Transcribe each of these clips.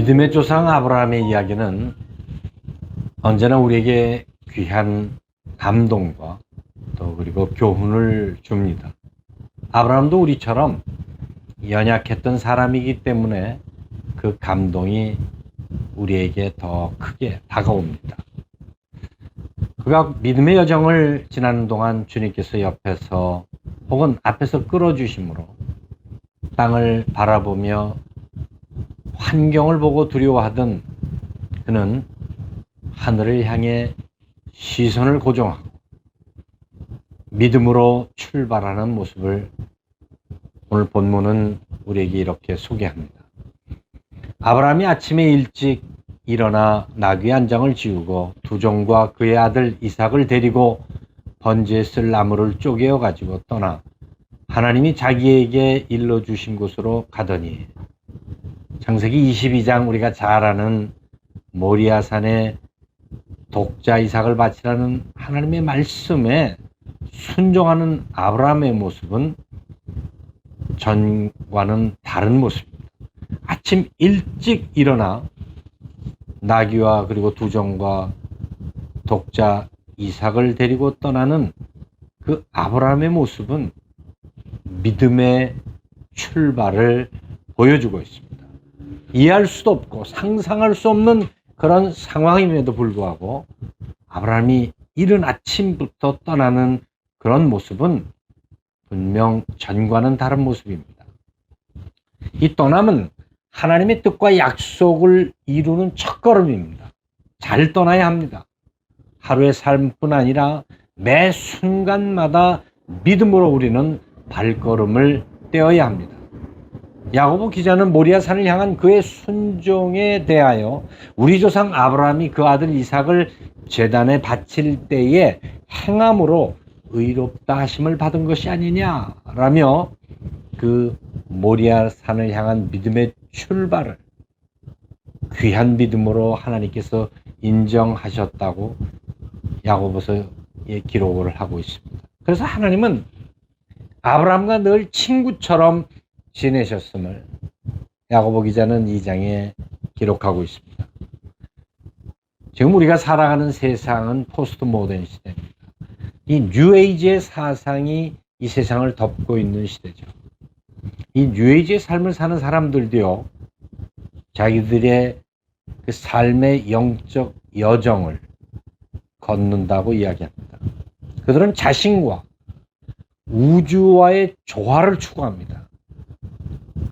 믿음의 조상 아브라함의 이야기는 언제나 우리에게 귀한 감동과 또 그리고 교훈을 줍니다. 아브라함도 우리처럼 연약했던 사람이기 때문에 그 감동이 우리에게 더 크게 다가옵니다. 그가 믿음의 여정을 지나는 동안 주님께서 옆에서 혹은 앞에서 끌어주심으로 땅을 바라보며 환경을 보고 두려워하던 그는 하늘을 향해 시선을 고정하고 믿음으로 출발하는 모습을 오늘 본문은 우리에게 이렇게 소개합니다. 아브라함이 아침에 일찍 일어나 나귀 한 장을 지우고 두 종과 그의 아들 이삭을 데리고 번제에 쓸 나무를 쪼개어 가지고 떠나 하나님이 자기에게 일러주신 곳으로 가더니 창세기 22장 우리가 잘 아는 모리아산에 독자 이삭을 바치라는 하나님의 말씀에 순종하는 아브라함의 모습은 전과는 다른 모습입니다. 아침 일찍 일어나 나귀와 그리고 두 종과 독자 이삭을 데리고 떠나는 그 아브라함의 모습은 믿음의 출발을 보여주고 있습니다. 이해할 수도 없고 상상할 수 없는 그런 상황임에도 불구하고 아브라함이 이른 아침부터 떠나는 그런 모습은 분명 전과는 다른 모습입니다. 이 떠남은 하나님의 뜻과 약속을 이루는 첫걸음입니다. 잘 떠나야 합니다. 하루의 삶뿐 아니라 매 순간마다 믿음으로 우리는 발걸음을 떼어야 합니다. 야고보 기자는 모리아산을 향한 그의 순종에 대하여 우리 조상 아브라함이 그 아들 이삭을 제단에 바칠 때에 행함으로 의롭다 하심을 받은 것이 아니냐라며 그 모리아산을 향한 믿음의 출발을 귀한 믿음으로 하나님께서 인정하셨다고 야고보서에 기록을 하고 있습니다. 그래서 하나님은 아브라함과 늘 친구처럼 지내셨음을 야고보 기자는 2장에 기록하고 있습니다. 지금 우리가 살아가는 세상은 포스트 모던 시대입니다. 이 뉴에이지의 사상이 이 세상을 덮고 있는 시대죠. 이 뉴에이지의 삶을 사는 사람들도요, 자기들의 그 삶의 영적 여정을 걷는다고 이야기합니다. 그들은 자신과 우주와의 조화를 추구합니다.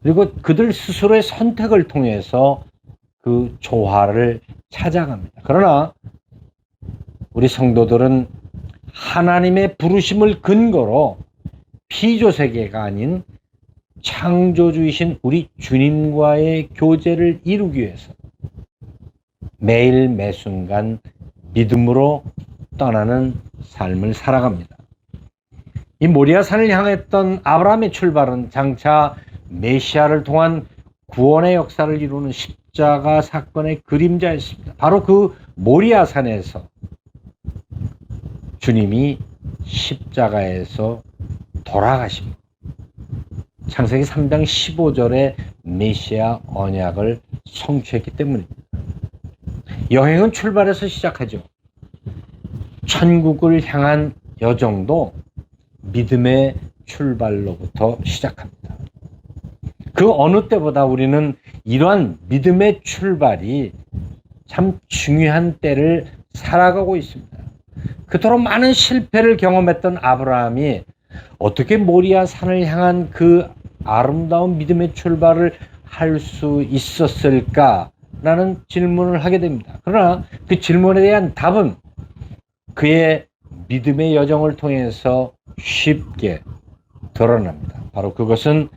그리고 그들 스스로의 선택을 통해서 그 조화를 찾아갑니다. 그러나 우리 성도들은 하나님의 부르심을 근거로 피조세계가 아닌 창조주이신 우리 주님과의 교제를 이루기 위해서 매일 매순간 믿음으로 떠나는 삶을 살아갑니다. 이 모리아산을 향했던 아브라함의 출발은 장차 메시아를 통한 구원의 역사를 이루는 십자가 사건의 그림자였습니다. 바로 그 모리아산에서 주님이 십자가에서 돌아가십니다. 창세기 3장 15절에 메시아 언약을 성취했기 때문입니다. 여행은 출발해서 시작하죠. 천국을 향한 여정도 믿음의 출발로부터 시작합니다. 그 어느 때보다 우리는 이러한 믿음의 출발이 참 중요한 때를 살아가고 있습니다. 그토록 많은 실패를 경험했던 아브라함이 어떻게 모리아 산을 향한 그 아름다운 믿음의 출발을 할 수 있었을까라는 질문을 하게 됩니다. 그러나 그 질문에 대한 답은 그의 믿음의 여정을 통해서 쉽게 드러납니다. 바로 그것은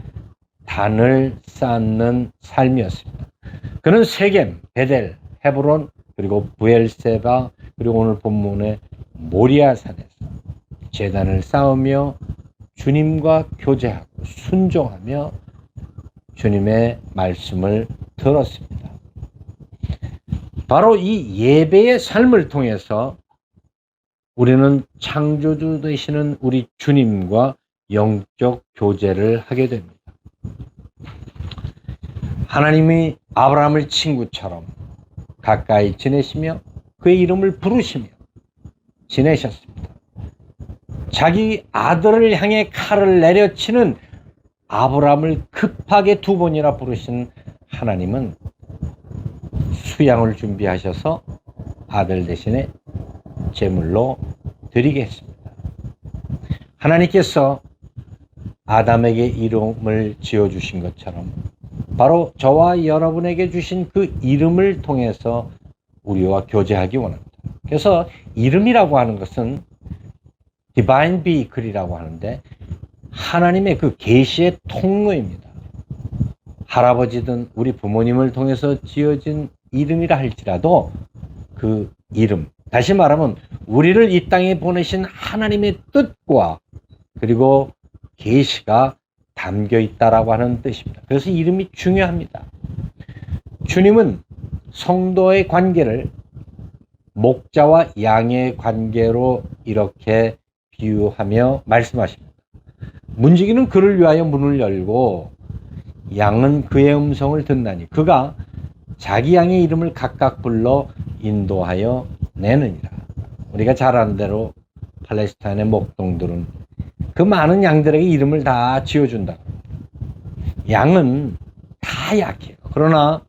단을 쌓는 삶이었습니다. 그는 세겜, 베델, 헤브론, 그리고 브엘세바, 그리고 오늘 본문의 모리아산에서 제단을 쌓으며 주님과 교제하고 순종하며 주님의 말씀을 들었습니다. 바로 이 예배의 삶을 통해서 우리는 창조주 되시는 우리 주님과 영적 교제를 하게 됩니다. 하나님이 아브라함을 친구처럼 가까이 지내시며 그의 이름을 부르시며 지내셨습니다. 자기 아들을 향해 칼을 내려치는 아브라함을 급하게 2번이나 부르신 하나님은 수양을 준비하셔서 아들 대신에 제물로 드리겠습니다. 하나님께서 아담에게 이름을 지어주신 것처럼 바로 저와 여러분에게 주신 그 이름을 통해서 우리와 교제하기 원합니다. 그래서 이름이라고 하는 것은 디바인 비클이라고 하는데 하나님의 그 계시의 통로입니다. 할아버지든 우리 부모님을 통해서 지어진 이름이라 할지라도 그 이름, 다시 말하면 우리를 이 땅에 보내신 하나님의 뜻과 그리고 계시가 담겨 있다라고 하는 뜻입니다. 그래서 이름이 중요합니다. 주님은 성도의 관계를 목자와 양의 관계로 이렇게 비유하며 말씀하십니다. 문지기는 그를 위하여 문을 열고 양은 그의 음성을 듣나니 그가 자기 양의 이름을 각각 불러 인도하여 내느니라. 우리가 잘 아는 대로 팔레스타인의 목동들은 그 많은 양들에게 이름을 다 지어준다. 양은 다 약해요. 그러나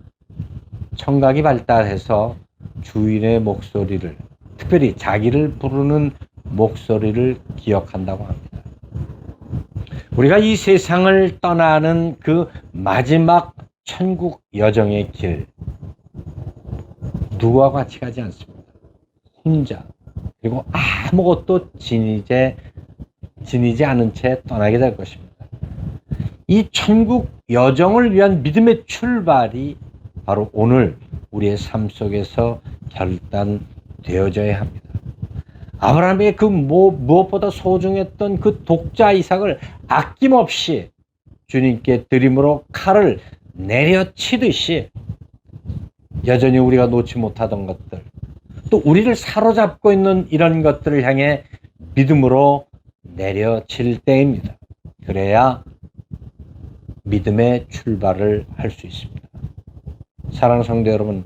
청각이 발달해서 주인의 목소리를, 특별히 자기를 부르는 목소리를 기억한다고 합니다. 우리가 이 세상을 떠나는 그 마지막 천국 여정의 길, 누구와 같이 가지 않습니다. 혼자, 그리고 아무것도 지니지 않은 채 떠나게 될 것입니다. 이 천국 여정을 위한 믿음의 출발이 바로 오늘 우리의 삶 속에서 결단되어져야 합니다. 아브라함의 그 무엇보다 소중했던 그 독자 이삭을 아낌없이 주님께 드림으로 칼을 내려치듯이 여전히 우리가 놓지 못하던 것들, 또 우리를 사로잡고 있는 이런 것들을 향해 믿음으로 내려칠 때입니다. 그래야 믿음의 출발을 할 수 있습니다. 사랑하는 성도 여러분,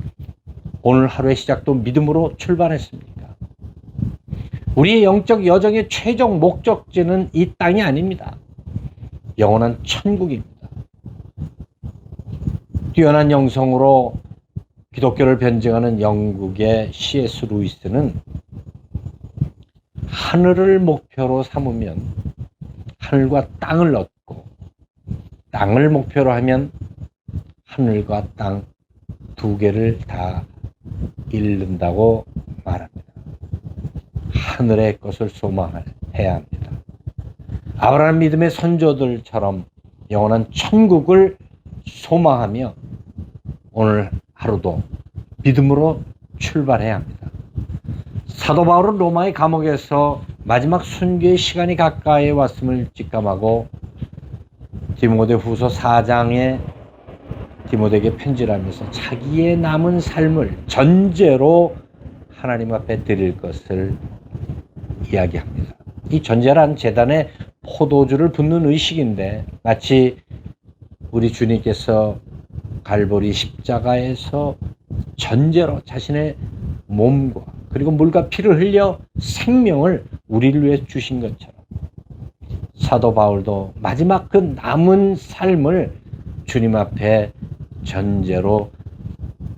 오늘 하루의 시작도 믿음으로 출발했습니까? 우리의 영적 여정의 최종 목적지는 이 땅이 아닙니다. 영원한 천국입니다. 뛰어난 영성으로 기독교를 변증하는 영국의 C.S. 루이스는 하늘을 목표로 삼으면 하늘과 땅을 얻고 땅을 목표로 하면 하늘과 땅 두 개를 다 잃는다고 말합니다. 하늘의 것을 소망해야 합니다. 아브라함 믿음의 선조들처럼 영원한 천국을 소망하며 오늘 하루도 믿음으로 출발해야 합니다. 사도 바울은 로마의 감옥에서 마지막 순교의 시간이 가까이 왔음을 직감하고 디모데후서 4장에 디모데에게 편지를 하면서 자기의 남은 삶을 전제로 하나님 앞에 드릴 것을 이야기합니다. 이 전제란 제단에 포도주를 붓는 의식인데 마치 우리 주님께서 갈보리 십자가에서 전제로 자신의 몸과 그리고 물과 피를 흘려 생명을 우리를 위해 주신 것처럼 사도 바울도 마지막 그 남은 삶을 주님 앞에 전제로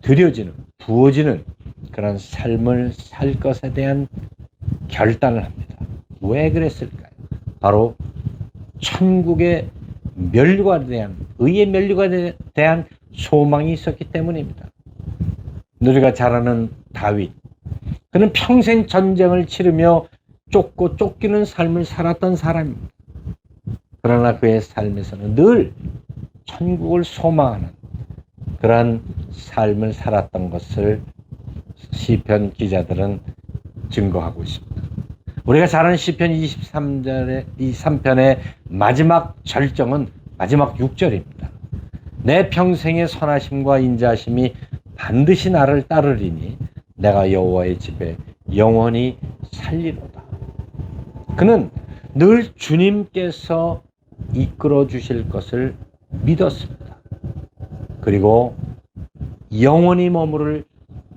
드려지는, 부어지는 그런 삶을 살 것에 대한 결단을 합니다. 왜 그랬을까요? 바로 천국의 면류관에 대한, 의의 면류관에 대한 소망이 있었기 때문입니다. 우리가 잘 아는 다윗, 그는 평생 전쟁을 치르며 쫓고 쫓기는 삶을 살았던 사람입니다. 그러나 그의 삶에서는 늘 천국을 소망하는 그러한 삶을 살았던 것을 시편 기자들은 증거하고 있습니다. 우리가 잘 아는 시편 23편의 마지막 절정은 마지막 6절입니다. 내 평생의 선하심과 인자하심이 반드시 나를 따르리니 내가 여호와의 집에 영원히 살리로다. 그는 늘 주님께서 이끌어 주실 것을 믿었습니다. 그리고 영원히 머무를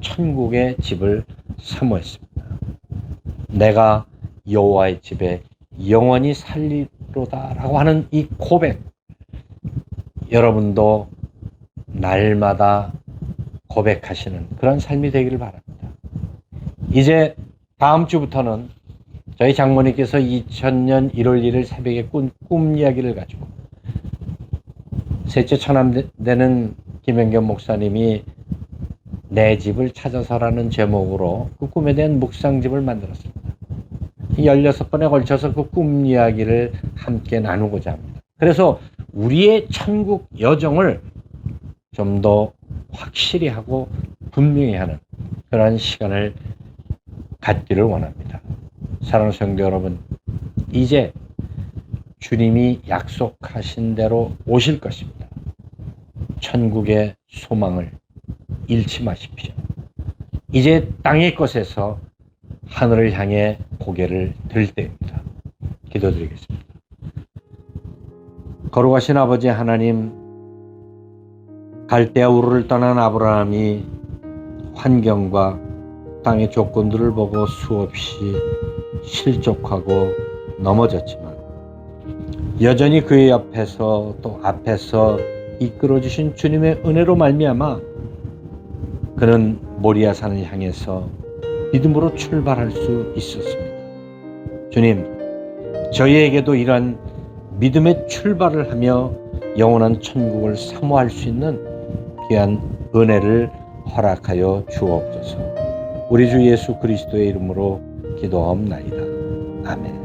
천국의 집을 사모했습니다. 내가 여호와의 집에 영원히 살리로다라고 하는 이 고백, 여러분도 날마다 고백하시는 그런 삶이 되기를 바랍니다. 이제 다음 주부터는 저희 장모님께서 2000년 1월 1일 새벽에 꿈 이야기를 가지고 셋째 처남되는 김영겸 목사님이 내 집을 찾아서라는 제목으로 그 꿈에 대한 묵상집을 만들었습니다. 16번에 걸쳐서 그 꿈 이야기를 함께 나누고자 합니다. 그래서 우리의 천국 여정을 좀 더 확실히 하고 분명히 하는 그런 시간을 갖기를 원합니다. 사랑하는 성도 여러분, 이제 주님이 약속하신 대로 오실 것입니다. 천국의 소망을 잃지 마십시오. 이제 땅의 것에서 하늘을 향해 고개를 들 때입니다. 기도드리겠습니다. 거룩하신 아버지 하나님, 갈대아 우르를 떠난 아브라함이 환경과 땅의 조건들을 보고 수없이 실족하고 넘어졌지만 여전히 그의 옆에서 또 앞에서 이끌어주신 주님의 은혜로 말미암아 그는 모리아산을 향해서 믿음으로 출발할 수 있었습니다. 주님, 저희에게도 이러한 믿음의 출발을 하며 영원한 천국을 사모할 수 있는 귀한 은혜를 허락하여 주옵소서. 우리 주 예수 그리스도의 이름으로 기도하옵나이다. 아멘.